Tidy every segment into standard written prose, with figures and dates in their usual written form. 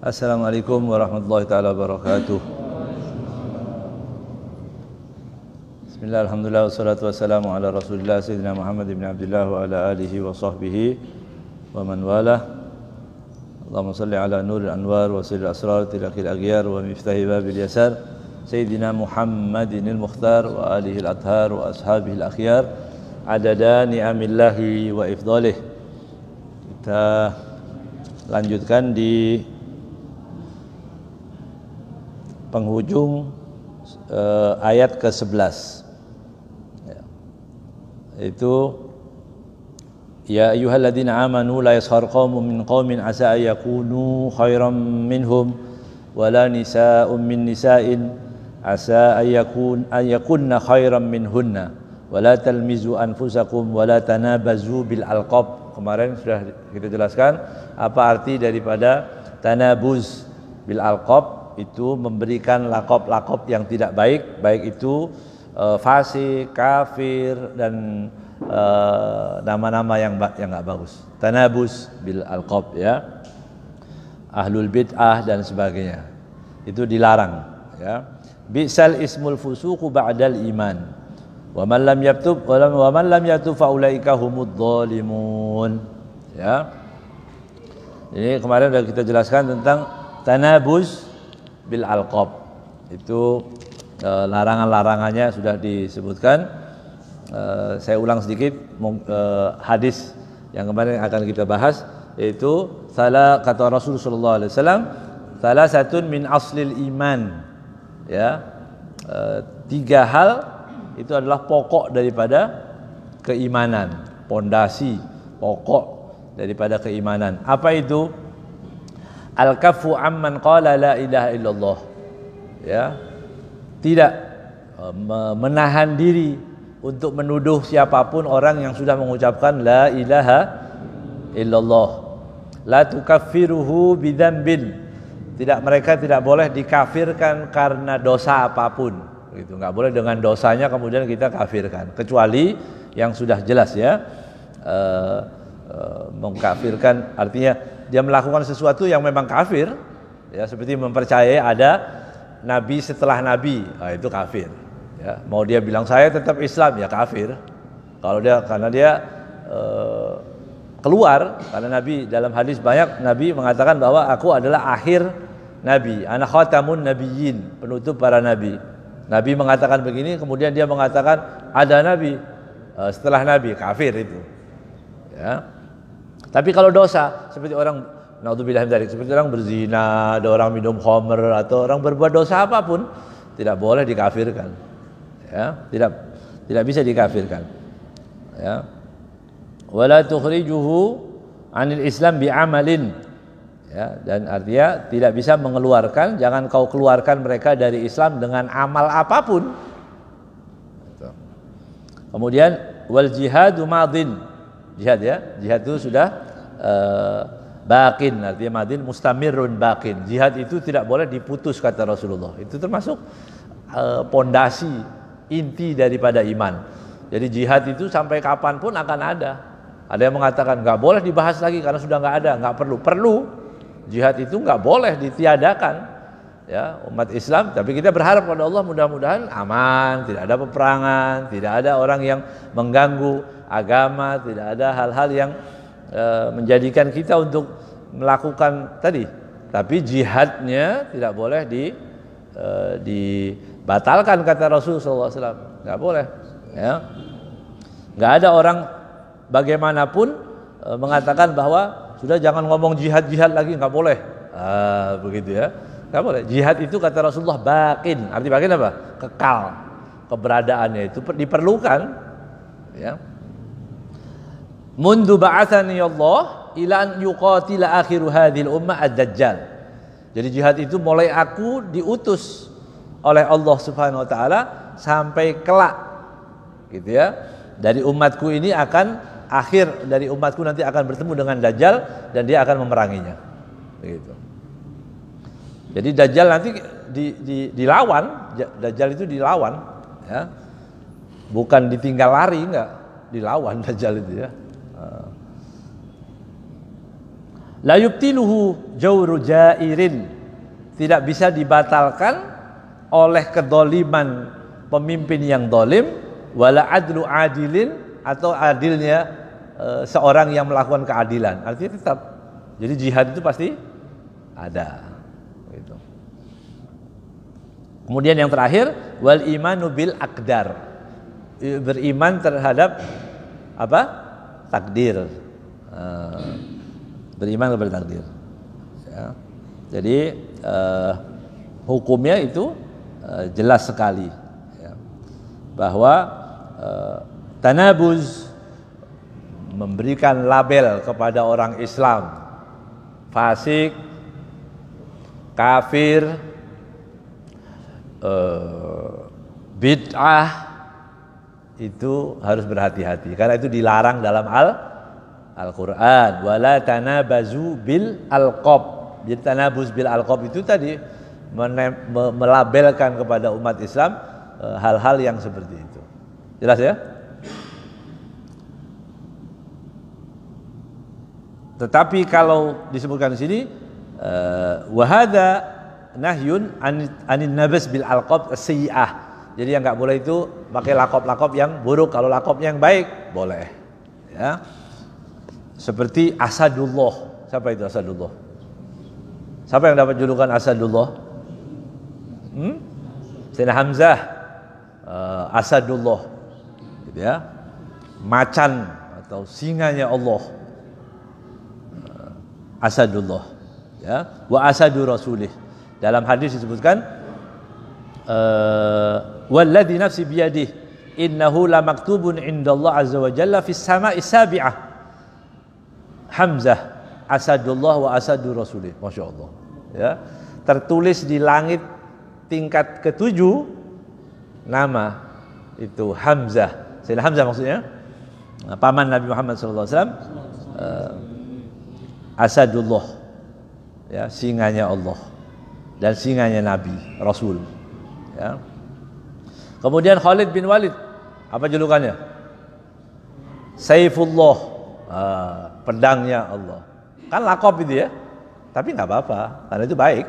Assalamualaikum warahmatullahi taala wabarakatuh. Bismillah, alhamdulillah, wassalatu wassalamu ala rasulillah sayyidina Muhammad ibn Abdullah wa ala alihi wa sahbihi wa man walah. Allahumma salli ala nuril anwar wa sirril asrar tilakil aghyar wa miftahi babil yasar sayyidina Muhammadinil mukhtar wa alihi al-athhar wa ashabihi al-akhyar adada ni'amillahi wa ifdalih. Kita lanjutkan di penghujung ayat ke-11 ya. Itu ya ayyuhalladzina amanu la yaskhar qaumun min qaumin asa ay yakunu khairan minhum wala nisaa'un min nisa'in asa ay yakunna khairan minhunna wala talmizu anfusakum wala tanabazu bil alqab. Kemarin sudah kita jelaskan apa arti daripada tanabuz bil alqab, itu memberikan lakop-lakop yang tidak baik, baik itu fasik, kafir dan nama-nama yang enggak bagus. Tanabus bil alqab ya. Ahlul bid'ah dan sebagainya. Itu dilarang ya. Bi'sal ismul fusuqu ba'dal iman. Wa man lam yatub fa ulaika humudz zalimun. Ya. Ini kemarin sudah kita jelaskan tentang tanabus bil alqab. Itu larangan-larangannya sudah disebutkan. Saya ulang sedikit hadis yang kemarin akan kita bahas, yaitu kata Rasulullah sallallahu alaihi wasallam, salasatun min aslil iman. Ya. 3 hal itu adalah pokok daripada keimanan, pondasi pokok daripada keimanan. Apa itu? Al-kafu amman qala la ilaha illallah. Ya. Tidak menahan diri untuk menuduh siapapun orang yang sudah mengucapkan la ilaha illallah. La tukaffiruhu bidzambin. Mereka tidak boleh dikafirkan karena dosa apapun. Gitu. Enggak boleh dengan dosanya kemudian kita kafirkan, kecuali yang sudah jelas ya. Mengkafirkan artinya dia melakukan sesuatu yang memang kafir ya, seperti mempercayai ada nabi setelah nabi, itu kafir ya. Mau dia bilang saya tetap Islam, ya kafir. Kalau dia karena dia keluar, karena nabi dalam hadis banyak nabi mengatakan bahwa aku adalah akhir nabi, ana khatamun nabiyyin, penutup para nabi. Nabi mengatakan begini, kemudian dia mengatakan ada nabi setelah nabi, kafir itu ya. Tapi kalau dosa, seperti orang naudzubillah min dzalik, seperti orang berzina, ada orang minum khamr atau orang berbuat dosa apapun, tidak boleh dikafirkan. Ya, tidak bisa dikafirkan. Ya. Wala tukhrijuhu 'anil Islam bi'amalin. Ya, dan artinya tidak bisa mengeluarkan, jangan kau keluarkan mereka dari Islam dengan amal apapun. Kemudian wal jihadu madin. Jihad ya, jihad itu sudah bakin, artinya madin mustamirun bakin. Jihad itu tidak boleh diputus kata Rasulullah. Itu termasuk pondasi inti daripada iman. Jadi jihad itu sampai kapanpun akan ada. Ada yang mengatakan nggak boleh dibahas lagi karena sudah nggak ada, nggak perlu. Perlu. Jihad itu nggak boleh ditiadakan. Ya, umat Islam, tapi kita berharap pada Allah mudah-mudahan aman, tidak ada peperangan, tidak ada orang yang mengganggu agama, tidak ada hal-hal yang menjadikan kita untuk melakukan tadi. Tapi jihadnya tidak boleh dibatalkan kata Rasulullah SAW, nggak boleh. Ya, nggak ada orang bagaimanapun mengatakan bahwa sudah jangan ngomong jihad lagi, nggak boleh. Begitu ya. Nggak boleh. Jihad itu kata Rasulullah bakin. Arti bakin apa? Kekal. Keberadaannya itu diperlukan. Ya. Mundu ba'atsani Allah ila an yuqatila akhiru hadhil ummah ad-dajjal. Jadi jihad itu mulai aku diutus oleh Allah Subhanahu wa taala sampai kelak. Gitu ya. Dari umatku ini akan akhir dari umatku nanti akan bertemu dengan Dajjal dan dia akan memeranginya. Begitu. Jadi Dajjal nanti dilawan, Dajjal itu dilawan, ya, bukan ditinggal lari, enggak, dilawan Dajjal itu ya. La yubtiluhu jawru jairin, tidak bisa dibatalkan oleh kedoliman pemimpin yang dolim, wala adlu adilin, atau adilnya seorang yang melakukan keadilan. Artinya tetap, jadi jihad itu pasti ada gitu. Kemudian yang terakhir, wal imanu bil aqdar, beriman terhadap apa? Takdir. Beriman kepada takdir ya. Jadi hukumnya itu jelas sekali ya, bahwa tanabuz, memberikan label kepada orang Islam fasik, kafir, bid'ah, itu harus berhati-hati karena itu dilarang dalam Al-Quran. Wala tanabazu bil alqab. Jadi tanabuz bil alqab itu tadi melabelkan kepada umat Islam hal-hal yang seperti itu. Jelas ya? Tetapi kalau disebutkan di sini wahada nahyun anin nabas bil alqab sayyi'ah. Jadi yang enggak boleh itu pakai lakop-lakop yang buruk. Kalau lakopnya yang baik boleh. Ya. Seperti Asadullah. Siapa itu Asadullah? Siapa yang dapat julukan Asadullah? Sayyidina Hamzah, Asadullah, gitu ya. Macan atau singanya Allah. Asadullah, ya. Wa asadu rasulih. Dalam hadis disebutkan walladzi nafsi biyadihi innahu lamaktubun indallah azza wa jalla fis sama'i sabi'ah. Hamzah asadullah wa asadu rasulih. Masya Allah ya. Tertulis di langit tingkat ketujuh nama itu Hamzah. Sayyidina Hamzah maksudnya paman Nabi Muhammad sallallahu alaihi wasallam, asadullah ya, singanya Allah dan singanya Nabi Rasul ya. Kemudian Khalid bin Walid, apa julukannya? Saifullah, pedangnya Allah. Kan lakop itu ya, tapi nggak apa-apa karena itu baik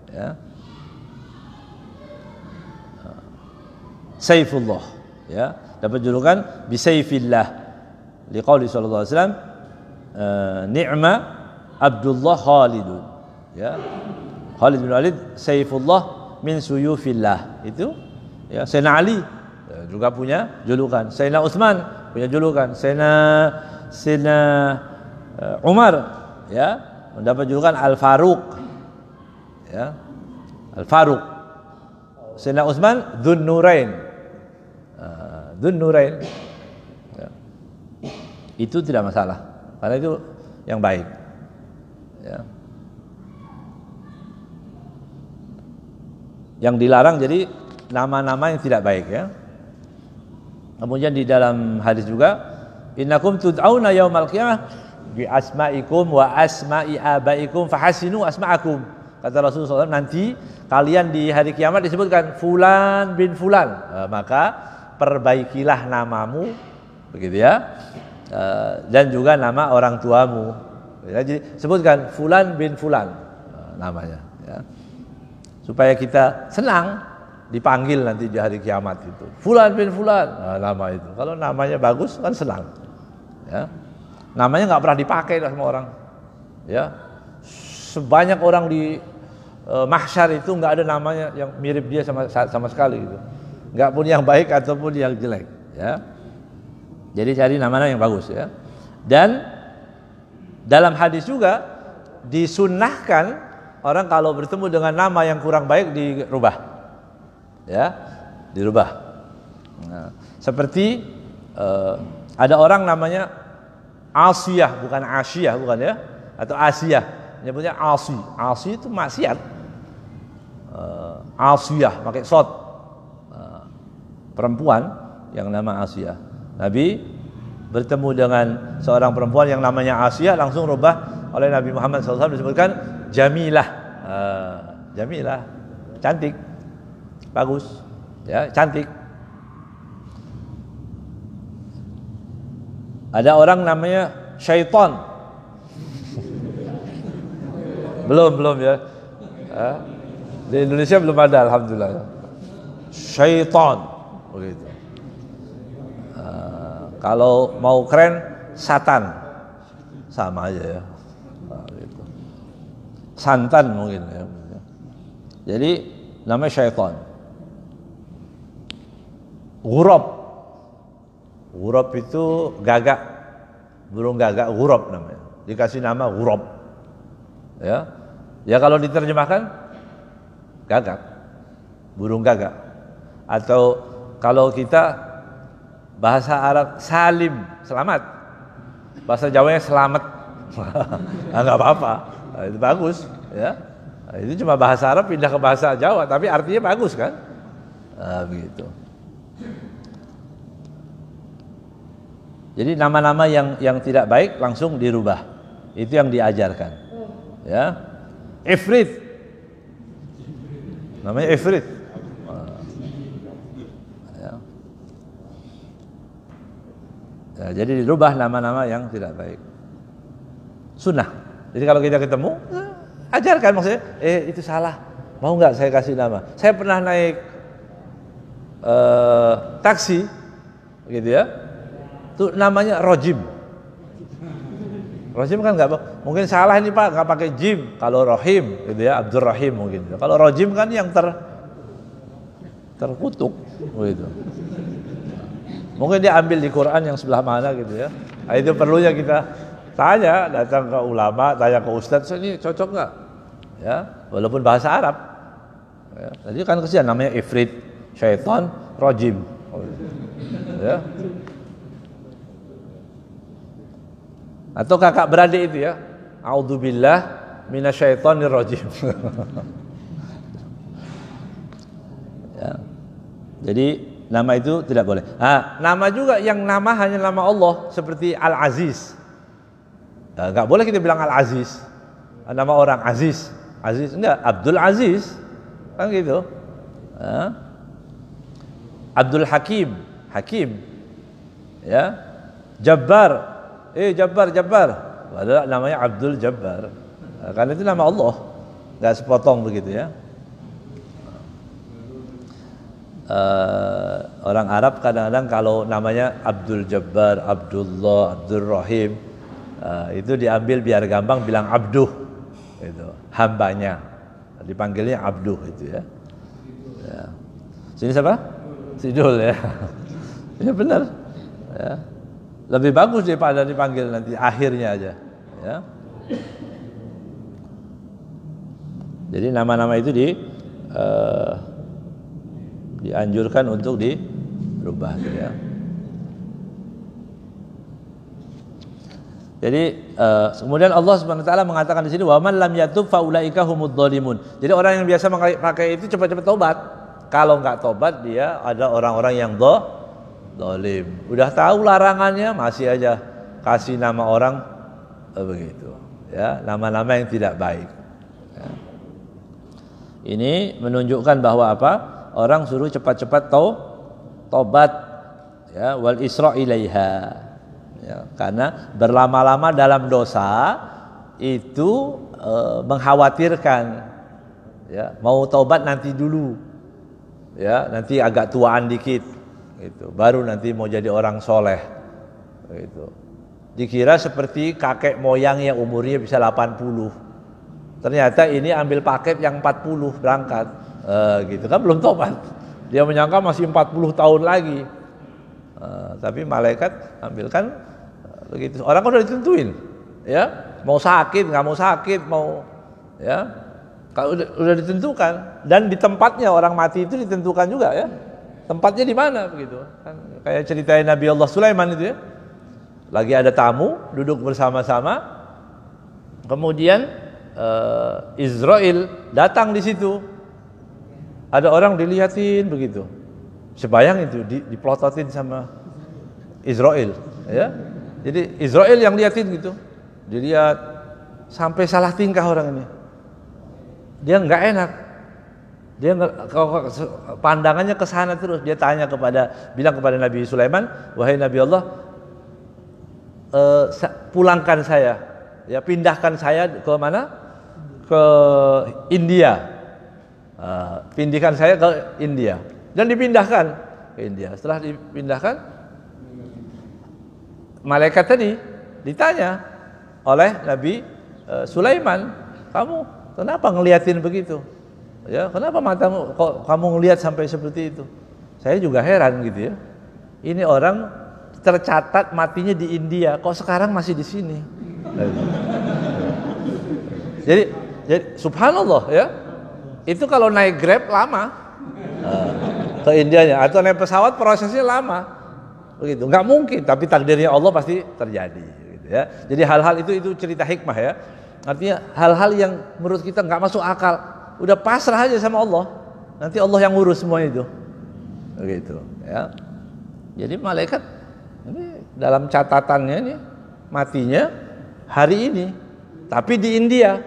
ya. Saifullah ya, dapat julukan bisaifillah liqauli sallallahu alaihi wasallam ni'ma Abdullah Khalidun ya. Khalid bin Walid Saifullah min suyufillah, itu ya. Sayyidina Ali juga punya julukan, Sayyidina Utsman punya julukan, Sayyidina Umar ya mendapat julukan Al-Faruq ya, Al-Faruq. Sayyidina Utsman Dzun Nurain, Dzun Nurain ya. Itu tidak masalah karena itu yang baik ya. Yang dilarang jadi nama-nama yang tidak baik ya. Kemudian di dalam hadis juga innakum tud'auna yaumal qiyamah bi asma'ikum wa asma'i abaikum fahasinu asma'akum. Kata Rasulullah SAW, nanti kalian di hari kiamat disebutkan fulan bin fulan, maka perbaikilah namamu begitu ya. Dan juga nama orang tuamu ya, jadi sebutkan fulan bin fulan namanya ya, supaya kita senang dipanggil nanti di hari kiamat itu fulan bin fulan nama itu. Kalau namanya bagus kan senang ya. Namanya nggak pernah dipakai lah sama orang ya. Sebanyak orang di mahsyar itu nggak ada namanya yang mirip dia sama sekali gitu, nggak pun yang baik ataupun yang jelek ya. Jadi cari nama-nama yang bagus ya. Dan dalam hadis juga disunnahkan orang kalau bertemu dengan nama yang kurang baik dirubah ya, dirubah. Nah, seperti ada orang namanya Asiyah, bukan Asyiyah, bukan ya, atau Asiyah, nyebutnya Asi. Asi itu maksiat. Asiyah pakai shot, perempuan yang nama Asiyah. Nabi bertemu dengan seorang perempuan yang namanya Asiyah, langsung rubah oleh Nabi Muhammad SAW, disebutkan Jamilah. Jamilah, cantik, bagus, ya, cantik. Ada orang namanya Syaitan. Belum ya. Di Indonesia belum ada, alhamdulillah. Syaitan, begitu. Kalau mau keren, Satan, sama aja ya. Gitu. Santan mungkin ya. Jadi namanya syaitan. Ghurab. Ghurab itu gagak, burung gagak, ghurab namanya. Dikasih nama ghurab. Ya kalau diterjemahkan gagak, burung gagak. Atau kalau kita bahasa Arab salim, selamat. Bahasa Jawanya selamat. Enggak apa-apa. Itu bagus, ya. Itu cuma bahasa Arab pindah ke bahasa Jawa, tapi artinya bagus kan? Begitu. Jadi nama-nama yang tidak baik langsung dirubah. Itu yang diajarkan. Ya. Ifrit. Namanya Ifrit. Ya, jadi dirubah nama-nama yang tidak baik. Sunnah. Jadi kalau kita ketemu, ajarkan maksudnya, itu salah. Mau nggak saya kasih nama? Saya pernah naik taksi, gitu ya. Itu namanya Rojim. Rojim kan nggak, mungkin salah ini Pak, nggak pakai Jim. Kalau Rohim, gitu ya, Abdul Rahim mungkin. Kalau Rojim kan yang terkutuk, gitu. Mungkin dia ambil di Quran yang sebelah mana gitu ya. Nah, itu perlunya kita tanya, datang ke ulama, tanya ke ustadz, ini cocok nggak? Ya, walaupun bahasa Arab. Ya, jadi kan kesian namanya Ifrit, syaitan, Rojim. Ya. Atau kakak beradik itu ya, A'udzubillah minasyaitonir rajim. Ya. Jadi nama itu tidak boleh. Nama juga yang nama hanya nama Allah seperti Al-Aziz. Enggak boleh kita bilang Al-Aziz. Nama orang Aziz. Aziz enggak, Abdul Aziz. Kan gitu. Abdul Hakim, Hakim. Ya. Jabbar. Jabbar. Padahal namanya Abdul Jabbar. Karena itu nama Allah. Enggak sepotong begitu ya. Orang Arab kadang-kadang kalau namanya Abdul Jabbar, Abdullah, Abdul Rahim, itu diambil biar gampang bilang abduh, itu hambanya, dipanggilnya abduh itu ya. Sini siapa? Sidul ya. Ya benar. Ya. Lebih bagus daripada dipanggil nanti akhirnya aja. Ya. Jadi nama-nama itu dianjurkan untuk dirubah ya. Jadi kemudian Allah Subhanahu wa taala mengatakan di sini wa man lam yatub faulaika humudz zalimun. Jadi orang yang biasa pakai itu cepat-cepat tobat. Kalau enggak tobat dia ada orang-orang yang zalim. Udah tahu larangannya masih aja kasih nama orang begitu. Ya, nama-nama yang tidak baik. Ya. Ini menunjukkan bahwa apa? Orang suruh cepat-cepat tobat ya, wal isra ilaiha ya, karena berlama-lama dalam dosa itu mengkhawatirkan ya, mau tobat nanti dulu ya, nanti agak tuaan dikit gitu, baru nanti mau jadi orang soleh gitu. Dikira seperti kakek moyang yang umurnya bisa 80, ternyata ini ambil paket yang 40 berangkat. Gitu kan belum tobat. Dia menyangka masih 40 tahun lagi. Tapi malaikat ambilkan begitu. Orang kan udah ditentuin, ya. Mau sakit, nggak mau sakit, mau ya. Kalau udah ditentukan dan di tempatnya orang mati itu ditentukan juga ya. Tempatnya di mana begitu. Kan kayak ceritain Nabi Allah Sulaiman itu ya. Lagi ada tamu duduk bersama-sama. Kemudian Israel datang di situ. Ada orang dilihatin begitu, sebayang itu dipelototin sama Israel, ya. Jadi Israel yang liatin gitu, dilihat sampai salah tingkah orang ini. Dia nggak enak, dia pandangannya ke sana terus. Dia bilang kepada Nabi Sulaiman, wahai Nabi Allah, pulangkan saya, ya pindahkan saya ke mana? ke India. Pindahkan saya ke India. Dan dipindahkan ke India. Setelah dipindahkan, malaikat tadi ditanya oleh Nabi Sulaiman, kamu kenapa ngeliatin begitu? Ya, kenapa matamu kok kamu ngelihat sampai seperti itu? Saya juga heran gitu ya. Ini orang tercatat matinya di India, kok sekarang masih di sini? Jadi subhanallah ya. Itu kalau naik Grab lama ke Indianya, atau naik pesawat prosesnya lama. Begitu. Enggak mungkin, tapi takdirnya Allah pasti terjadi gitu ya. Jadi hal-hal itu cerita hikmah ya. Artinya hal-hal yang menurut kita enggak masuk akal, udah pasrah aja sama Allah. Nanti Allah yang ngurus semua itu. Begitu ya. Jadi malaikat ini dalam catatannya ini matinya hari ini, tapi di India.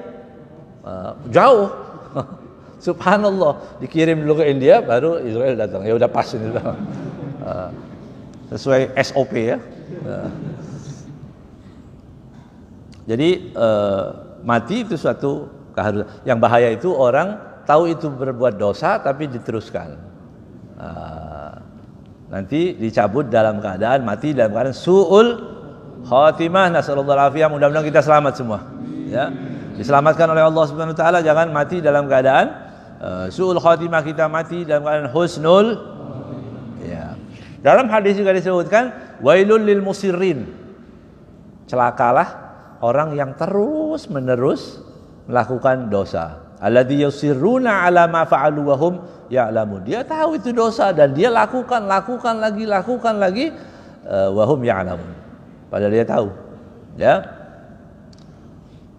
Jauh. Subhanallah, dikirim dulu ke India baru Israel datang. Ya udah pas ini. Sesuai SOP ya. Jadi mati itu suatu keharusan. Yang bahaya itu orang tahu itu berbuat dosa tapi diteruskan. Nanti dicabut dalam keadaan mati dalam keadaan su'ul khatimah. Nasallallahu alaihi wasallam. Mudah-mudahan kita selamat semua. Ya. Diselamatkan oleh Allah Subhanahu wa taala, jangan mati dalam keadaan su'ul khatimah, kita mati dalam keadaan husnul. Ya. Dalam hadis juga disebutkan wailul lil musirrin. Celakalah orang yang terus-menerus melakukan dosa. Alladzi yusirruna ala ma fa'alu wa hum ya'lamun. Dia tahu itu dosa dan dia lakukan lagi wa hum ya'lamun. Padahal dia tahu. Ya.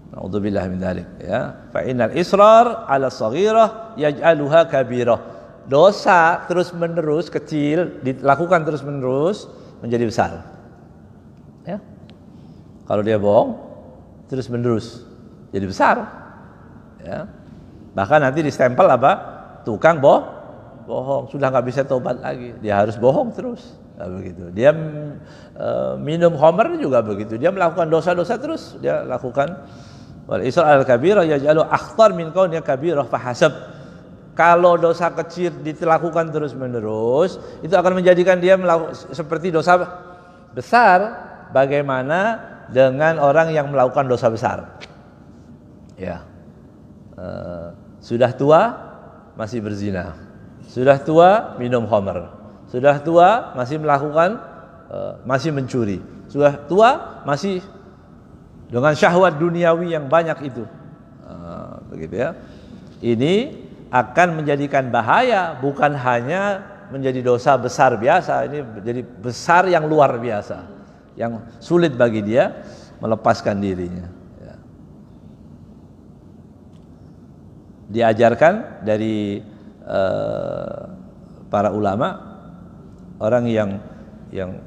Na'udzubillah min dzalik ya. Fa innal israr 'ala shaghirah yaj'aluha kabirah. Dosa terus-menerus kecil dilakukan terus-menerus menjadi besar. Ya. Kalau dia bohong terus-menerus jadi besar. Ya. Bahkan nanti distempel apa? Tukang bohong, sudah nggak bisa tobat lagi. Dia harus bohong terus. Nah, begitu. Dia minum khamr juga begitu. Dia melakukan dosa-dosa terus dia lakukan. Wal isra al-kabirah yaj'alu akhtar min kaunnya kabirah fahasab. Kalau dosa kecil dilakukan terus-menerus, itu akan menjadikan dia seperti dosa besar. Bagaimana dengan orang yang melakukan dosa besar? Ya. Sudah tua masih berzina. Sudah tua minum khamr. Sudah tua masih melakukan masih mencuri. Sudah tua masih dengan syahwat duniawi yang banyak itu, begitu ya. Ini akan menjadikan bahaya, bukan hanya menjadi dosa besar biasa, ini menjadi besar yang luar biasa, yang sulit bagi dia melepaskan dirinya. Ya. Diajarkan dari para ulama, orang yang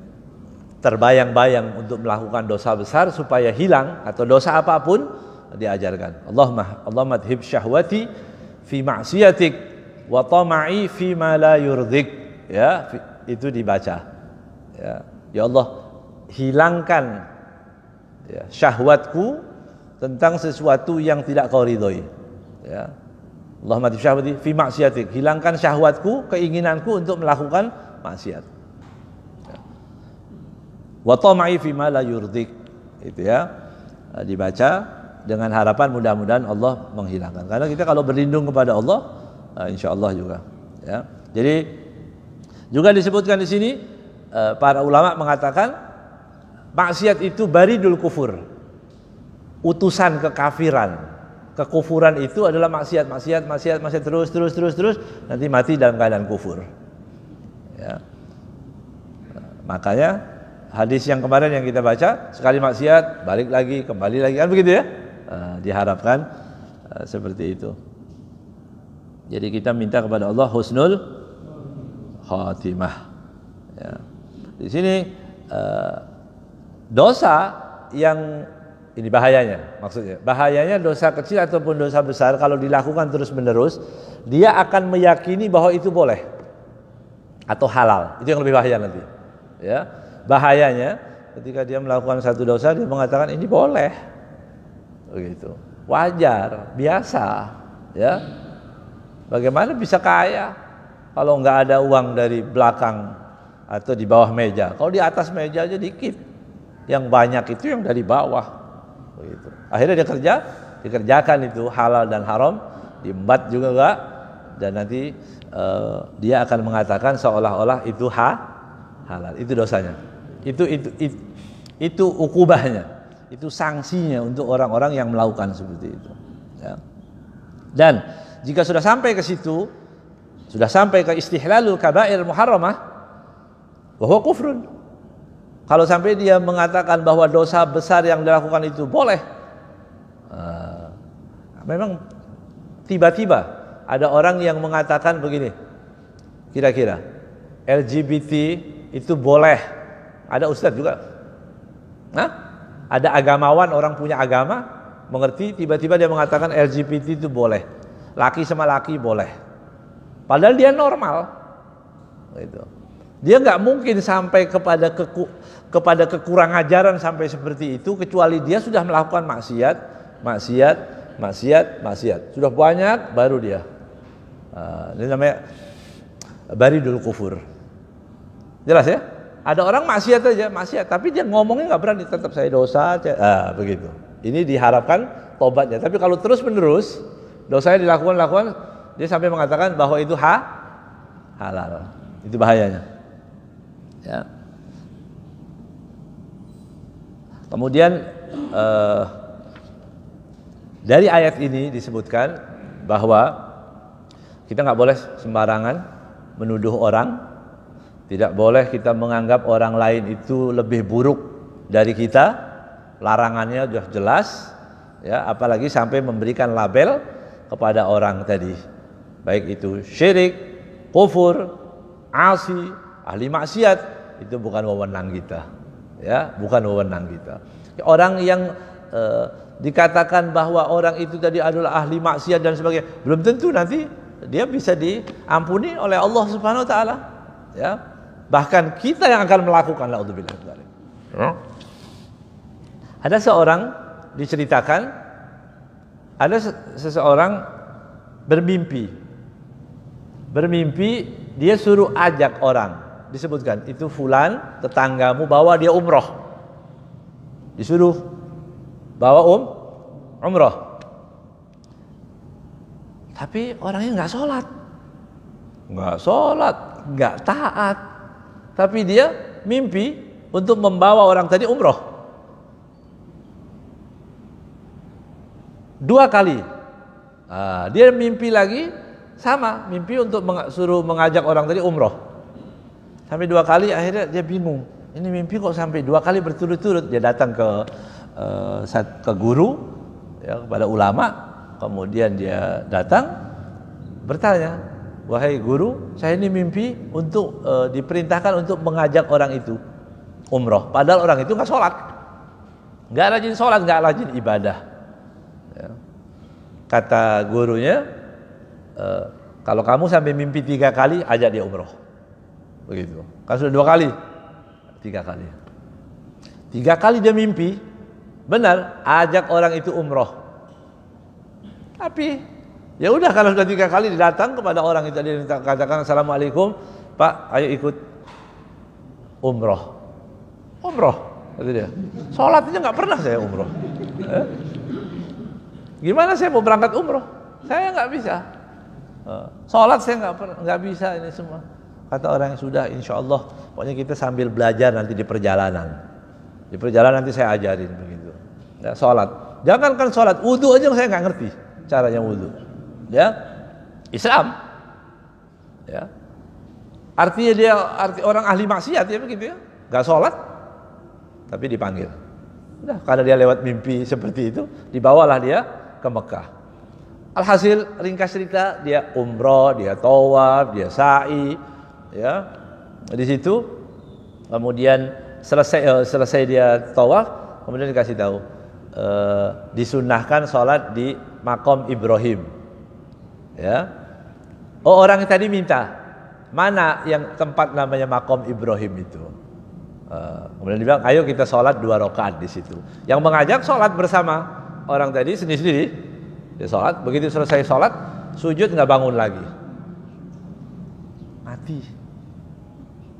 terbayang-bayang untuk melakukan dosa besar supaya hilang atau dosa apapun diajarkan. Allahumma adhib syahwati fi ma'siyatik wa tama'i fi ma la yurdik. Ya, itu dibaca. Ya Allah, hilangkan ya, syahwatku tentang sesuatu yang tidak kau ridhoi. Ya. Allahumma adhib syahwati fi ma'siyatik. Hilangkan syahwatku, keinginanku untuk melakukan maksiat. Wa tama'i fi ma la yurdik, itu ya, dibaca dengan harapan mudah-mudahan Allah menghilangkan. Karena kita kalau berlindung kepada Allah, insyaallah juga ya. Jadi juga disebutkan di sini para ulama mengatakan maksiat itu baridul kufur, utusan kekafiran. Kekufuran itu adalah maksiat terus nanti mati dalam keadaan kufur. Ya. Makanya hadis yang kemarin yang kita baca, sekali maksiat balik lagi, kembali lagi, kan begitu ya. Diharapkan seperti itu. Jadi kita minta kepada Allah husnul khatimah. Ya. Di sini dosa yang ini bahayanya, maksudnya bahayanya dosa kecil ataupun dosa besar kalau dilakukan terus menerus, dia akan meyakini bahwa itu boleh atau halal. Itu yang lebih bahaya nanti. Ya, bahayanya ketika dia melakukan satu dosa dia mengatakan ini boleh, begitu. wajar, biasa, ya. Bagaimana bisa kaya kalau nggak ada uang dari belakang atau di bawah meja? Kalau di atas meja aja dikit, yang banyak itu yang dari bawah. Begitu. Akhirnya dia dikerjakan itu halal dan haram, diembat juga enggak, dan nanti dia akan mengatakan seolah-olah itu halal. Itu dosanya. Itu ukubahnya. Itu sanksinya untuk orang-orang yang melakukan seperti itu. Ya. Dan jika sudah sampai ke situ, sudah sampai ke istihlalul kaba'ir muharramah, bahwa kufrun. Kalau sampai dia mengatakan bahwa dosa besar yang dilakukan itu boleh, memang tiba-tiba ada orang yang mengatakan begini, kira-kira LGBT itu boleh. Ada ustadz juga, ada agamawan, orang punya agama, mengerti, tiba-tiba dia mengatakan LGBT itu boleh, laki sama laki boleh, padahal dia normal, gitu. Dia nggak mungkin sampai kepada kekurang ajaran sampai seperti itu, kecuali dia sudah melakukan maksiat, sudah banyak, baru dia. Ini namanya baridul kufur. Jelas ya? Ada orang maksiat, tapi dia ngomongnya nggak berani, tetap saya dosa, begitu. Ini diharapkan tobatnya. Tapi kalau terus menerus dosanya dilakukan, dia sampai mengatakan bahwa itu halal. Itu bahayanya. Ya. Kemudian dari ayat ini disebutkan bahwa kita nggak boleh sembarangan menuduh orang. Tidak boleh kita menganggap orang lain itu lebih buruk dari kita. Larangannya sudah jelas, ya, apalagi sampai memberikan label kepada orang tadi. Baik itu syirik, kufur, asi, ahli maksiat, itu bukan wewenang kita. Ya, bukan wewenang kita. Orang yang dikatakan bahwa orang itu tadi adalah ahli maksiat dan sebagainya, belum tentu nanti dia bisa diampuni oleh Allah Subhanahu wa taala. Ya. Bahkan kita yang akan melakukan, naudzubillah. Ada seorang diceritakan, ada seseorang bermimpi, dia suruh ajak orang, disebutkan itu fulan tetanggamu bawa dia umroh, disuruh bawa umroh, tapi orangnya nggak sholat, nggak taat. Tapi dia mimpi untuk membawa orang tadi umroh 2 kali. Dia mimpi lagi sama, mimpi untuk suruh mengajak orang tadi umroh. Sampai 2 kali, akhirnya dia bingung. Ini mimpi kok sampai 2 kali berturut-turut. Dia datang ke guru, ya, kepada ulama. Kemudian dia datang bertanya, wahai guru, saya ini mimpi untuk diperintahkan untuk mengajak orang itu umroh. Padahal orang itu nggak sholat, nggak rajin sholat, nggak rajin ibadah. Ya. Kata gurunya, kalau kamu sampai mimpi 3 kali, ajak dia umroh. Begitu. Kan sudah 2 kali, 3 kali. 3 kali dia mimpi, benar, ajak orang itu umroh. Tapi ya udah, kalau sudah 3 kali datang kepada orang itu, dia katakan assalamualaikum Pak, ayo ikut umroh, kata dia. Sholatnya nggak pernah saya umroh. Gimana saya mau berangkat umroh? Saya nggak bisa. Sholat saya nggak bisa ini semua. Kata orang yang sudah, insya Allah, pokoknya kita sambil belajar nanti di perjalanan. Di perjalanan nanti saya ajarin begitu. Ya, sholat. Jangankan sholat, wudu aja saya nggak ngerti caranya wudu. Ya, Islam, ya, artinya dia orang ahli maksiat, ya begitu ya, nggak sholat, tapi dipanggil. Udah, karena dia lewat mimpi seperti itu, dibawalah dia ke Mekah. Alhasil ringkas cerita, dia umroh, dia tawaf, dia sa'i, ya, di situ. Kemudian selesai dia tawaf, kemudian dikasih tahu, disunnahkan sholat di makom Ibrahim. Ya, orang yang tadi minta mana yang tempat namanya makom Ibrahim itu. Kemudian dia bilang, ayo kita sholat 2 rakaat di situ. Yang mengajak sholat bersama, orang tadi sendiri-sendiri dia sholat, begitu selesai sholat sujud nggak bangun lagi,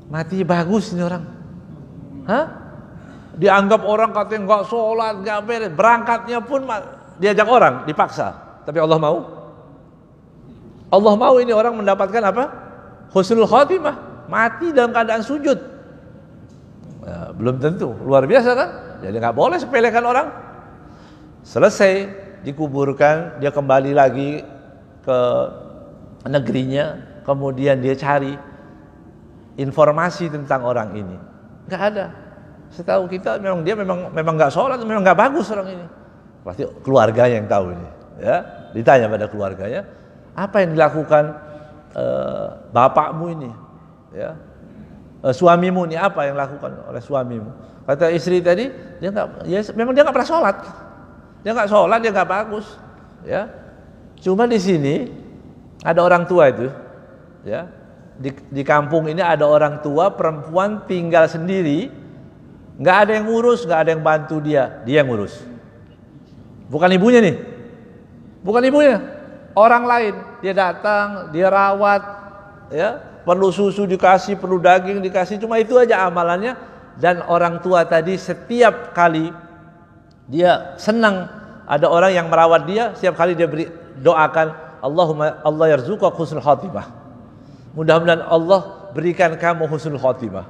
mati bagus ini orang. Hah? Dianggap orang katanya nggak sholat, nggak beres, berangkatnya pun diajak orang, dipaksa. Tapi Allah mau? Allah mau ini orang mendapatkan apa? Husnul khotimah, mati dalam keadaan sujud. Nah, belum tentu, luar biasa kan? Jadi nggak boleh sepelekan orang. Selesai dikuburkan, dia kembali lagi ke negerinya, kemudian dia cari informasi tentang orang ini. Nggak ada. Setahu kita memang dia memang nggak sholat, memang nggak bagus orang ini. Pasti keluarganya yang tahu ini. Ya, ditanya pada keluarganya, apa yang dilakukan bapakmu ini? Ya, suamimu ini apa yang dilakukan oleh suamimu? Kata istri tadi, memang dia nggak pernah sholat. Dia nggak sholat, dia nggak bagus. Ya, cuma di sini ada orang tua itu. Ya, di kampung ini ada orang tua perempuan tinggal sendiri, nggak ada yang ngurus, nggak ada yang bantu dia yang ngurus. Bukan ibunya nih, bukan ibunya, orang lain. Dia datang, dia rawat, ya, perlu susu dikasih, perlu daging dikasih, cuma itu aja amalannya. Dan orang tua tadi setiap kali dia senang ada orang yang merawat dia, setiap kali dia doakan, Allahumma Allah yarzuqa husnul khotimah. Mudah-mudahan Allah berikan kamu husnul khotimah.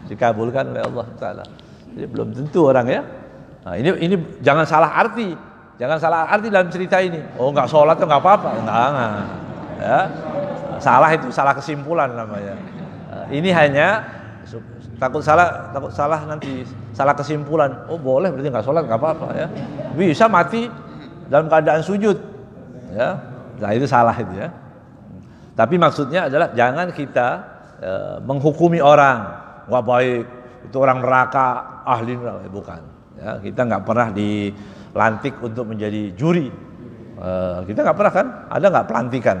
Dikabulkan oleh Allah Ta'ala. Jadi belum tentu orang ya. Nah, ini jangan salah arti. Jangan salah arti dalam cerita ini. Oh, nggak sholat tuh nggak apa-apa. Enggak. Ya. Salah itu salah kesimpulan namanya. Ini hanya takut salah nanti salah kesimpulan. Oh, boleh berarti nggak sholat nggak apa-apa ya. Bisa mati dalam keadaan sujud. Ya. Nah, itu salah itu ya. Tapi maksudnya adalah jangan kita menghukumi orang. Nggak baik, itu orang neraka, ahli neraka. Bukan. Ya, kita nggak pernah dilantik untuk menjadi juri. Kita nggak pernah kan? Ada nggak pelantikan?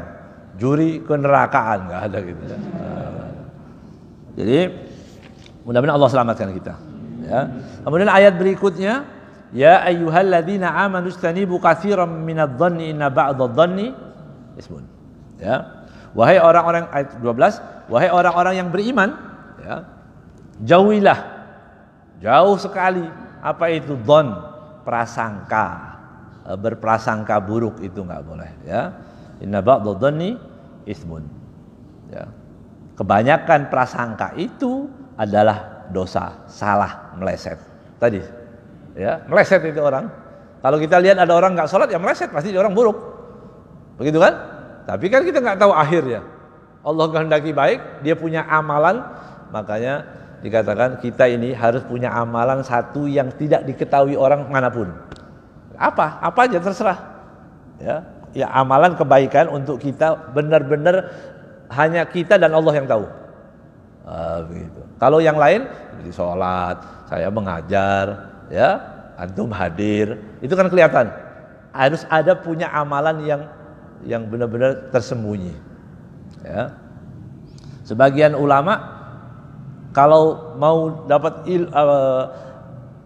Juri kenerakaan nggak ada gitu. Ya. Jadi mudah-mudahan Allah selamatkan kita. Ya. Kemudian ayat berikutnya, ya ayyuhalladzina amanu istanibu katsiran minadh-dhanni inna ba'dadh-dhanni ismun. Ya. Wahai orang-orang, ayat 12, wahai orang-orang yang beriman, ya, jauhilah, jauh sekali apa itu dhon, prasangka, berprasangka buruk itu nggak boleh. Ya, inna ba'dadh-dhanni ismun. Ya, kebanyakan prasangka itu adalah dosa, salah, meleset. Tadi, ya, meleset itu orang. Kalau kita lihat ada orang nggak sholat, ya meleset, pasti dia orang buruk, begitu kan? Tapi kan kita nggak tahu akhirnya. Allah kehendaki baik, dia punya amalan, makanya dikatakan kita ini harus punya amalan satu yang tidak diketahui orang manapun. Apa aja terserah. Ya amalan kebaikan untuk kita benar-benar hanya kita dan Allah yang tahu. Begitu. Kalau yang lain, seperti sholat, saya mengajar, ya, antum hadir, itu kan kelihatan. Harus ada punya amalan yang benar-benar tersembunyi. Ya. Sebagian ulama kalau mau dapat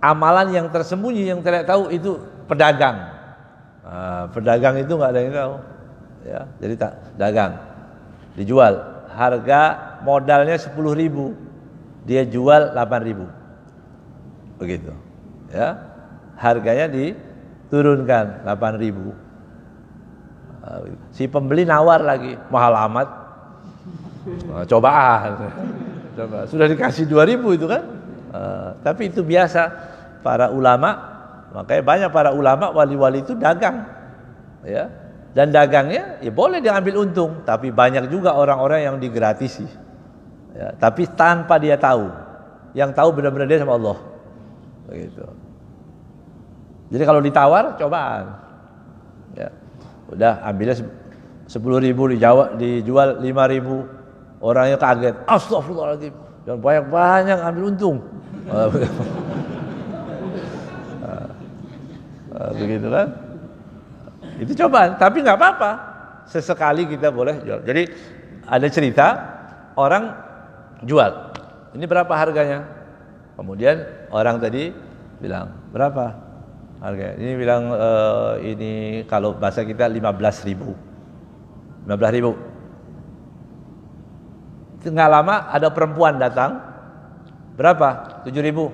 amalan yang tersembunyi yang tidak tahu itu pedagang. Pedagang itu nggak ada yang tahu. Ya, jadi tak dagang, dijual, harga modalnya 10.000, dia jual 8.000, begitu. Ya, harganya diturunkan 8.000. Si pembeli nawar lagi, mahal amat. Cobaan. Coba. Sudah dikasih 2.000 itu kan. Tapi itu biasa para ulama. Makanya banyak para ulama, wali-wali itu dagang. Ya. Dan dagangnya ya boleh diambil untung, tapi banyak juga orang-orang yang digratisi. Ya, tapi tanpa dia tahu. Yang tahu benar-benar dia sama Allah. Begitu. Jadi kalau ditawar, cobaan. Ya. Udah ambilnya 10.000, dijual 5.000, orangnya kaget, astagfirullahaladzim, dan banyak-banyak ambil untung. Begitu kan? Itu cobaan, tapi nggak apa-apa. Sesekali kita boleh jual. Jadi ada cerita orang jual, ini berapa harganya? Kemudian orang tadi bilang berapa? Harga. Ini bilang ini kalau bahasa kita 15.000. 15.000. Nggak lama ada perempuan datang. Berapa? 7.000.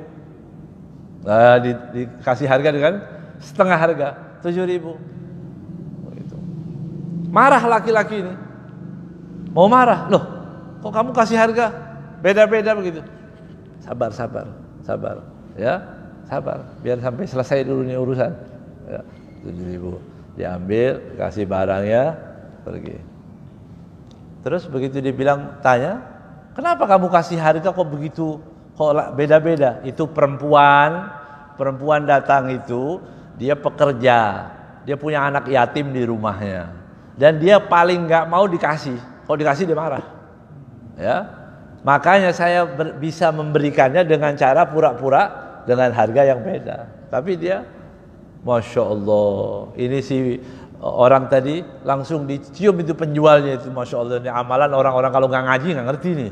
Dikasih harga dengan setengah harga, 7.000. Begitu. Marah laki-laki ini. Mau marah, loh, kok kamu kasih harga beda-beda begitu? Sabar, ya, sabar. Biar sampai selesai dulu nih urusan. Ya, 7.000 diambil, kasih barangnya, pergi. Terus begitu dia bilang, tanya, kenapa kamu kasih harga kok begitu? Kok beda-beda? Itu perempuan datang itu, dia pekerja, dia punya anak yatim di rumahnya, dan dia paling nggak mau dikasih. Kalau dikasih dia marah, ya. Makanya saya bisa memberikannya dengan cara pura-pura dengan harga yang beda. Tapi dia, masya Allah, ini si orang tadi langsung dicium itu penjualnya itu, masya Allah. Ini amalan orang-orang kalau nggak ngaji nggak ngerti nih.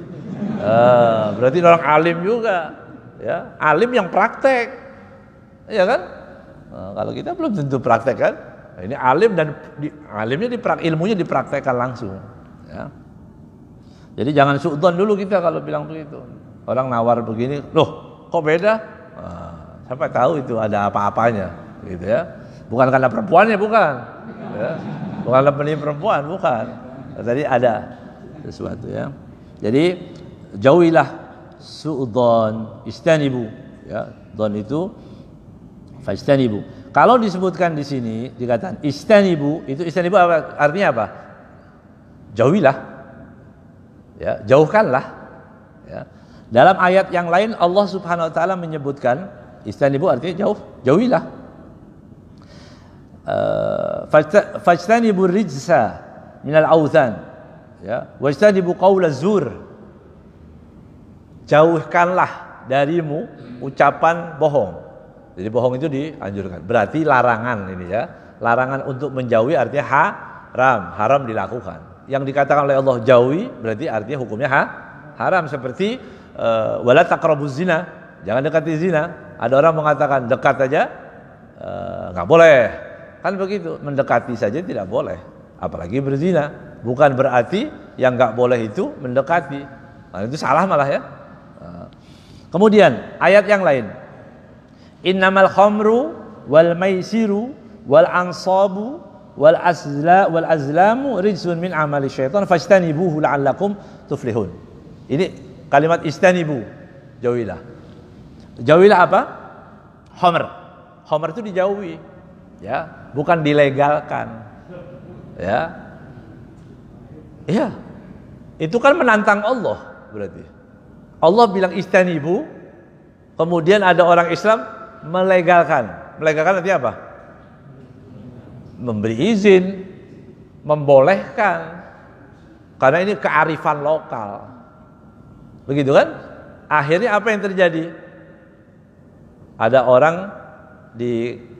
Berarti orang alim juga, ya, alim yang praktek, ya kan? Kalau kita belum tentu praktek kan? Ini alim dan alimnya ilmunya dipraktekkan langsung, ya. Jadi jangan suudzon dulu kita kalau bilang begitu. Orang nawar begini, loh, kok beda? Siapa tahu itu ada apa-apanya, gitu ya. Bukan karena perempuannya, bukan, ya. Bukan karena perempuan, bukan. Tadi ada sesuatu, ya. Jadi jauhilah su'udzon, istanibu, ya. Dzon itu fastanibu. Kalau disebutkan di sini dikatakan istanibu, itu istanibu apa? Artinya apa? Jauhilah, ya, jauhkanlah, ya. Dalam ayat yang lain Allah Subhanahu wa taala menyebutkan istanibu artinya jauhilah. Fastanibu rijsa minal authan, ya, wastanibu qaulaz zur. Jauhkanlah darimu ucapan bohong. Jadi bohong itu dianjurkan. Berarti larangan ini, ya. Larangan untuk menjauhi artinya haram dilakukan. Yang dikatakan oleh Allah jauhi berarti artinya hukumnya haram, seperti wala taqrabuz zina, jangan dekati zina. Ada orang mengatakan dekat aja nggak boleh. Kan begitu, mendekati saja tidak boleh, apalagi berzina. Bukan berarti yang nggak boleh itu mendekati. Nah, itu salah malah, ya. Kemudian ayat yang lain, innamal khamru wal maisiru wal ansabu wal azlamu rijsun min amali syaitan fastanibuhu la'allakum tuflihun. Ini kalimat istanibu, jauhilah. Jauhilah apa? Khamr itu dijauhi, ya, bukan dilegalkan, ya. Iya, itu kan menantang Allah berarti. Allah bilang istanibu, kemudian ada orang Islam melegalkan. Melegalkan artinya apa? Memberi izin, membolehkan. Karena ini kearifan lokal. Begitu kan? Akhirnya apa yang terjadi? Ada orang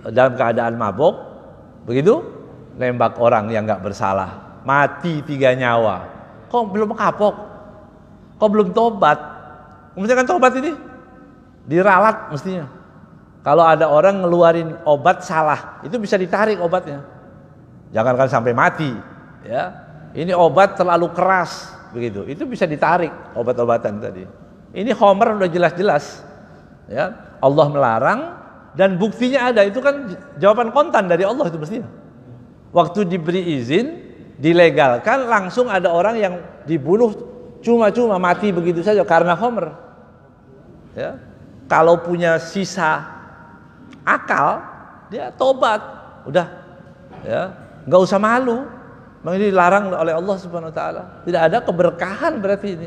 dalam keadaan mabuk, begitu, nembak orang yang nggak bersalah, mati 3 nyawa. Kok belum kapok? Kok belum tobat? Mestinya kan tobat ini diralat mestinya. Kalau ada orang ngeluarin obat salah, itu bisa ditarik obatnya. Jangankan sampai mati, ya. Ini obat terlalu keras, begitu. Itu bisa ditarik obat-obatan tadi. Ini khamr udah jelas-jelas, ya. Allah melarang dan buktinya ada. Itu kan jawaban kontan dari Allah itu mestinya. Waktu diberi izin, dilegalkan, langsung ada orang yang dibunuh cuma-cuma mati begitu saja karena khamr. Ya, kalau punya sisa akal, dia tobat, udah, ya, nggak usah malu. Memang ini dilarang oleh Allah Subhanahu Wa Taala. Tidak ada keberkahan berarti ini.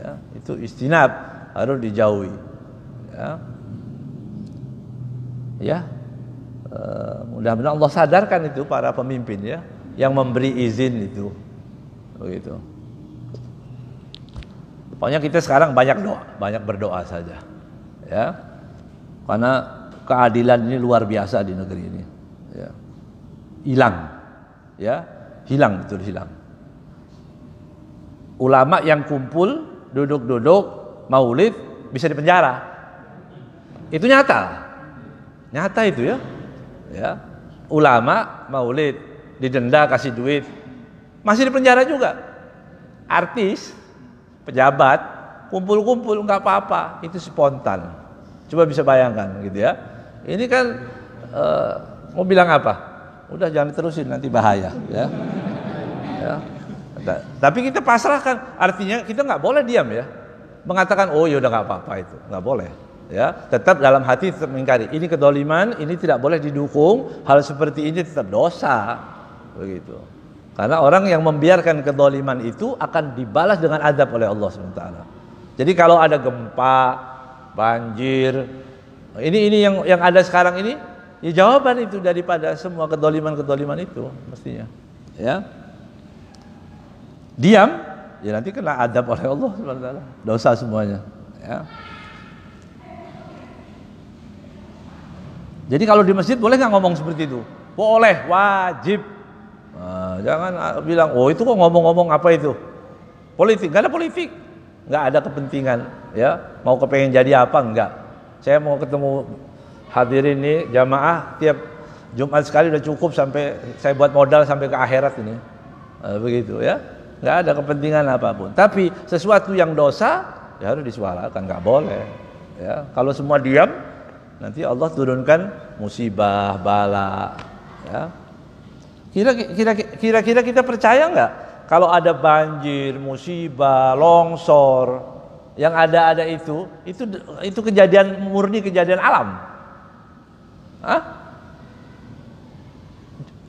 Ya, itu istinab, harus dijauhi. Ya, mudah-mudahan Allah sadarkan itu para pemimpin, ya, yang memberi izin itu, begitu. Pokoknya kita sekarang banyak berdoa saja, ya, karena keadilan ini luar biasa di negeri ini, ya. Hilang betul. Ulama yang kumpul duduk maulid bisa dipenjara, itu nyata. Nyata itu ya. Ya. Ulama maulid didenda kasih duit. Masih di penjara juga. Artis, pejabat kumpul-kumpul nggak apa-apa, itu spontan. Coba bisa bayangkan gitu ya. Ini kan mau bilang apa? Udah jangan terusin nanti bahaya ya. Ya. Tapi kita pasrahkan, artinya kita nggak boleh diam ya. Mengatakan oh ya udah nggak apa-apa itu, nggak boleh. Ya, tetap dalam hati tetap mengingkari. Ini kedoliman, ini tidak boleh didukung. Hal seperti ini tetap dosa, begitu. Karena orang yang membiarkan kedoliman itu akan dibalas dengan azab oleh Allah SWT. Jadi kalau ada gempa, banjir, ini yang ada sekarang ini, ya jawaban itu daripada semua kedoliman itu mestinya. Ya, diam, ya nanti kena azab oleh Allah SWT. Dosa semuanya. Ya. Jadi kalau di masjid boleh nggak ngomong seperti itu? Boleh, wajib. Nah, jangan bilang, oh itu kok ngomong-ngomong apa itu? Politik, nggak ada politik, nggak ada kepentingan. Ya, mau kepengen jadi apa enggak? Saya mau ketemu hadirin ini jamaah tiap Jumat sekali udah cukup sampai saya buat modal sampai ke akhirat ini. Begitu ya, nggak ada kepentingan apapun. Tapi sesuatu yang dosa ya harus disuarakan, nggak boleh. Ya, kalau semua diam, nanti Allah turunkan musibah, bala. Ya. Kira-kira kita percaya nggak kalau ada banjir, musibah, longsor, yang ada itu kejadian murni, kejadian alam. Hah?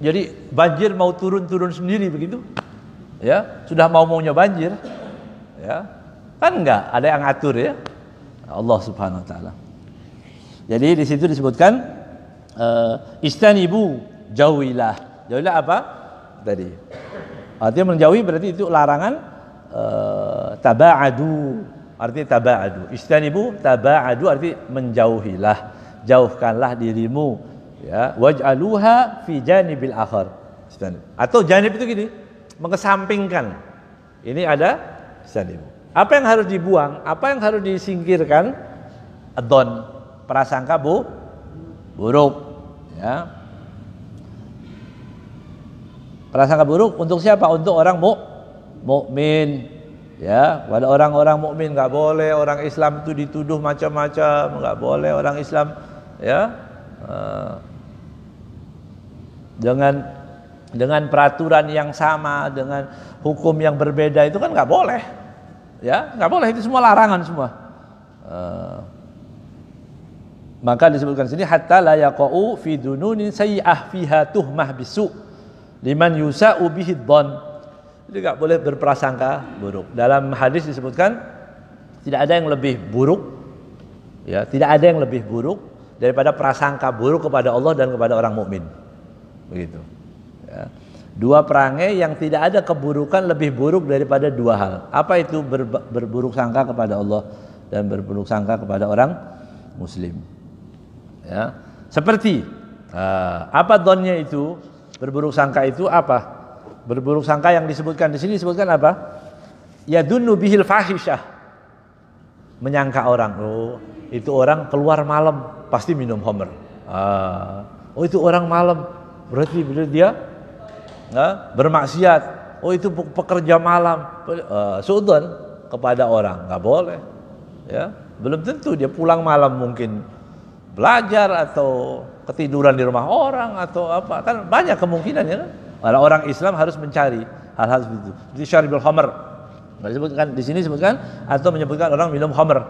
Jadi banjir mau turun sendiri begitu? Ya, sudah maunya banjir. Ya. Kan enggak, ada yang ngatur ya. Allah Subhanahu wa taala. Jadi di situ disebutkan istanibu jauhilah. Jauhilah apa? Tadi. Artinya menjauhi berarti itu larangan taba'adu. Artinya taba'adu. Istanibu taba'adu arti menjauhilah. Jauhkanlah dirimu ya. Waj'aluha fi janibil akhar. Atau janib itu gini, mengesampingkan. Ini ada istanibu. Apa yang harus dibuang? Apa yang harus disingkirkan? Adon. Prasangka buruk ya. Prasangka buruk untuk siapa? Untuk orang mukmin ya. Pada orang-orang mukmin nggak boleh orang Islam itu dituduh macam-macam, nggak boleh orang Islam ya dengan peraturan yang sama, dengan hukum yang berbeda itu kan nggak boleh ya, nggak boleh, itu semua larangan semua. Maka disebutkan sini hatta la yaqau fi dununin sayyi'ah fiha tuhmah bisu liman yusa'u bihi dhon. Jadi enggak boleh berprasangka buruk. Dalam hadis disebutkan tidak ada yang lebih buruk ya, tidak ada yang lebih buruk daripada prasangka buruk kepada Allah dan kepada orang mukmin. Begitu. Ya. Dua perangai yang tidak ada keburukan lebih buruk daripada dua hal. Apa itu berburuk sangka kepada Allah dan berburuk sangka kepada orang muslim. Ya, seperti apa donnya itu? Berburuk sangka itu apa? Berburuk sangka yang disebutkan di sini disebutkan apa? Yadunnu bihil fahisyah. Menyangka orang, oh itu orang keluar malam pasti minum khamr. Oh itu orang malam berarti dia bermaksiat. Oh itu pekerja malam. Suudzon kepada orang, nggak boleh. Ya, belum tentu dia pulang malam mungkin belajar atau ketiduran di rumah orang atau apa, kan banyak kemungkinannya kan. Orang Islam harus mencari hal-hal seperti itu. Seperti syaribul khamr. Disebutkan di sini disebutkan atau menyebutkan orang minum khamr.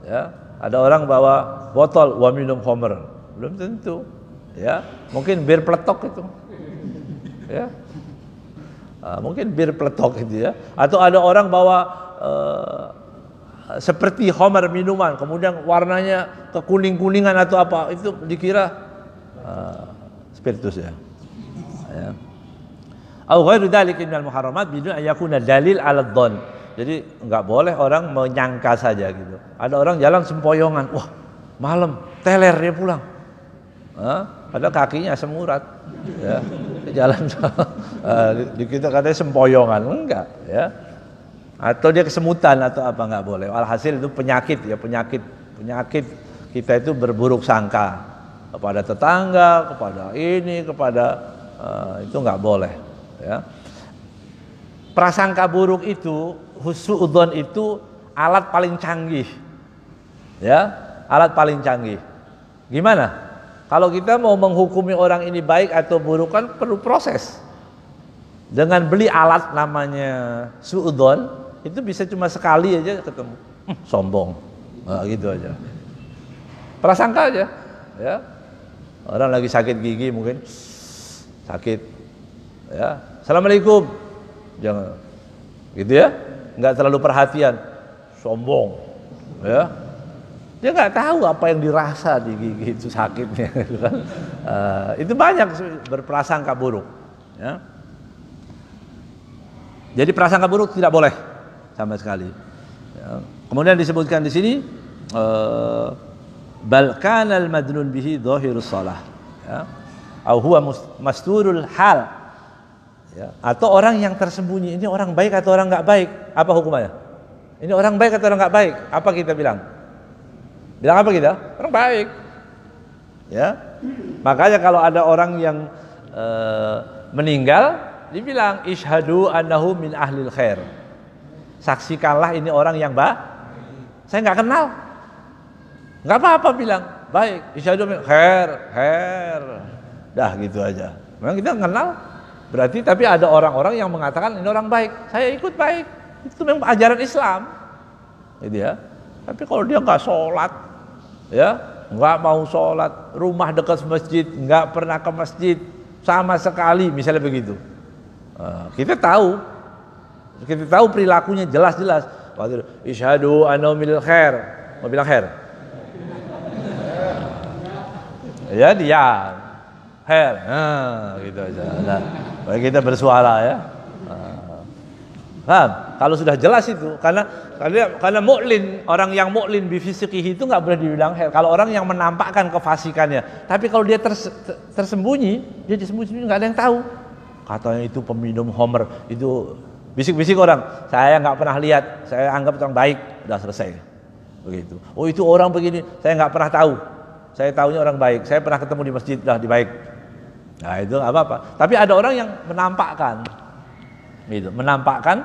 Ya, ada orang bawa botol wa minum khamr. Belum tentu. Ya, mungkin bir peletok itu. Ya. Mungkin bir peletok itu ya. Atau ada orang bawa seperti khamar minuman, kemudian warnanya kekuning-kuningan atau apa, itu dikira spiritus ya. Au ghairu dzalika minal muharramat bidun ayakuna dalil 'ala dhon. Jadi enggak boleh orang menyangka saja gitu. Ada orang jalan sempoyongan, wah malam teler dia pulang. Padahal kakinya semurat ya. Jalan di kita katanya sempoyongan, enggak ya. Atau dia kesemutan atau apa, nggak boleh. Alhasil itu penyakit ya, penyakit kita itu berburuk sangka kepada tetangga, kepada ini, kepada itu nggak boleh. Ya. Prasangka buruk itu, husnudzon itu alat paling canggih. Ya, alat paling canggih. Gimana? Kalau kita mau menghukumi orang ini baik atau buruk kan perlu proses. Dengan beli alat namanya suudzon, itu bisa cuma sekali aja ketemu. Sombong. Nah, gitu aja. Prasangka aja, ya. Orang lagi sakit gigi mungkin sakit. Ya. Assalamualaikum. Jangan gitu ya, nggak terlalu perhatian, sombong, ya. Dia nggak tahu apa yang dirasa di gigi itu sakitnya, kan? Itu banyak berprasangka buruk. Ya. Jadi prasangka buruk tidak boleh sama sekali. Ya. Kemudian disebutkan di sini, bal kana al madnun bihi dhahirus shalah, ya. Au huwa masturul hal. Ya, atau orang yang tersembunyi, ini orang baik atau orang nggak baik, apa hukumannya? Ini orang baik atau orang nggak baik? Apa kita bilang? Bilang apa kita? Orang baik. Ya, makanya kalau ada orang yang meninggal, dibilang ishadu annahu min ahlil khair. Saksikanlah ini orang yang baik. Saya nggak kenal, nggak apa-apa bilang baik. Ishadu min khair, dah gitu aja. Memang kita kenal. Berarti tapi ada orang-orang yang mengatakan ini orang baik, saya ikut baik. Itu memang ajaran Islam. Gitu ya. Tapi kalau dia nggak sholat, ya, nggak mau sholat, rumah dekat masjid, nggak pernah ke masjid sama sekali, misalnya begitu. Kita tahu perilakunya jelas-jelas. Waktu isyhadu anna minal khair, mau bilang khair. Ya diam. Khair, gitu aja. Nah, kita bersuara ya. Nah, kalau sudah jelas itu, karena mu'lin, orang yang mu'lin bifisikihi itu nggak boleh dibilang khair. Kalau orang yang menampakkan kefasikannya, tapi kalau dia tersembunyi, dia disembunyi nggak ada yang tahu. Katanya itu peminum homer, itu bisik-bisik orang. Saya nggak pernah lihat, saya anggap orang baik, udah selesai. Begitu. Oh itu orang begini, saya nggak pernah tahu. Saya tahunya orang baik. Saya pernah ketemu di masjid, dah di baik. Nah itu nggak apa-apa. Tapi ada orang yang menampakkan, gitu, menampakkan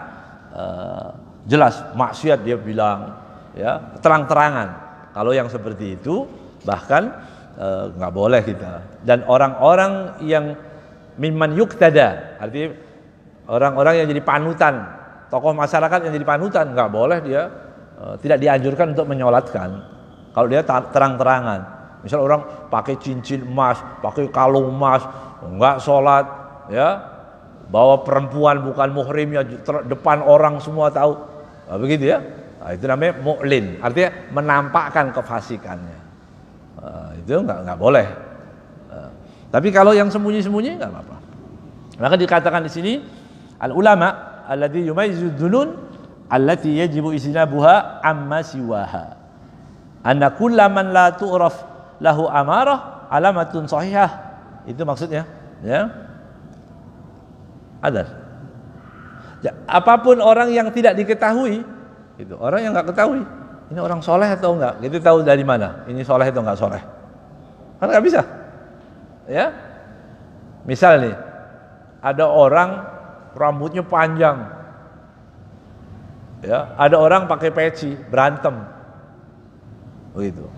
jelas maksiat dia bilang, ya terang-terangan. Kalau yang seperti itu bahkan nggak boleh kita. Dan orang-orang yang mimman yuktada, artinya orang-orang yang jadi panutan, tokoh masyarakat yang jadi panutan, nggak boleh dia, tidak dianjurkan untuk menyolatkan. Kalau dia terang-terangan. Misal orang pakai cincin emas, pakai kalung emas, enggak sholat, ya, bawa perempuan bukan muhrimnya depan orang semua tahu, nah, begitu ya. Nah, itu namanya mu'lin, artinya menampakkan kefasikannya. Itu enggak boleh. Tapi kalau yang sembunyi-sembunyi enggak apa-apa. Maka dikatakan di sini al ulama alladzi yumayyizu dzunun allati yajibu isnabuha amma siwaha. Anna kullaman la tu'raf lahu amarah alamatun sahihah. Itu maksudnya, ya. Ada. Ya, apapun orang yang tidak diketahui, itu orang yang nggak ketahui, ini orang soleh atau enggak, kita tahu dari mana ini soleh atau enggak soleh, kan nggak bisa, ya. Misal nih, ada orang rambutnya panjang, ya, ada orang pakai peci berantem, begitu.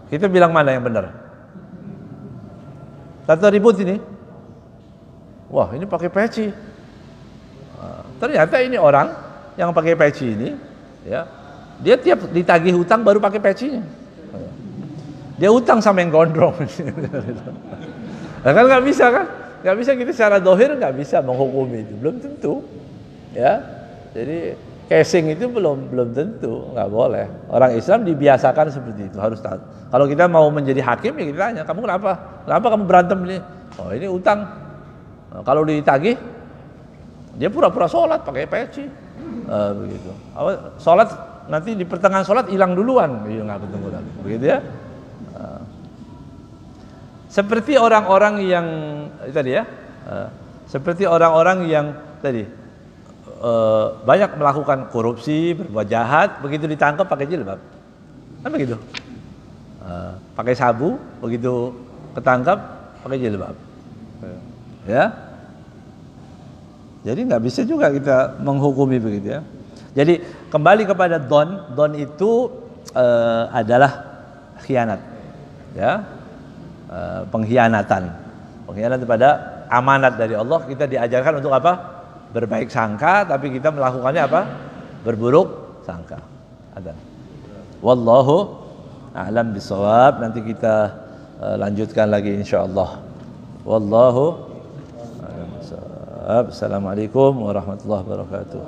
Kita bilang mana yang benar? Tata ribut ini, wah ini pakai peci. Ternyata ini orang yang pakai peci ini, ya, dia tiap ditagih hutang baru pakai pecinya. Dia hutang sama yang gondrong. Nah, kan nggak bisa kan? Nggak bisa kita secara dohir nggak bisa menghukumi itu, belum tentu, ya. Jadi casing itu belum tentu, nggak boleh. Orang Islam dibiasakan seperti itu, harus tahu. Kalau kita mau menjadi hakim ya kita tanya, kamu kenapa? Kenapa kamu berantem ini? Oh ini utang. Nah, kalau ditagih, dia pura-pura sholat pakai peci, begitu. Sholat nanti di pertengahan sholat hilang duluan, nggak ketemu lagi, begitu ya. Seperti orang-orang yang tadi ya, seperti orang-orang yang tadi banyak melakukan korupsi, berbuat jahat, begitu ditangkap pakai jilbab, kan begitu. pakai sabu, begitu ketangkap pakai jilbab. Ya. Jadi nggak bisa juga kita menghukumi begitu ya. Jadi kembali kepada don itu adalah khianat, ya, pengkhianatan pada amanat dari Allah. Kita diajarkan untuk apa? Berbaik sangka, tapi kita melakukannya apa? Berburuk sangka. Ada. Wallahu a'lam bishawab. Nanti kita lanjutkan lagi insyaallah. Wallahu a'lam bishawab. Assalamualaikum warahmatullahi wabarakatuh.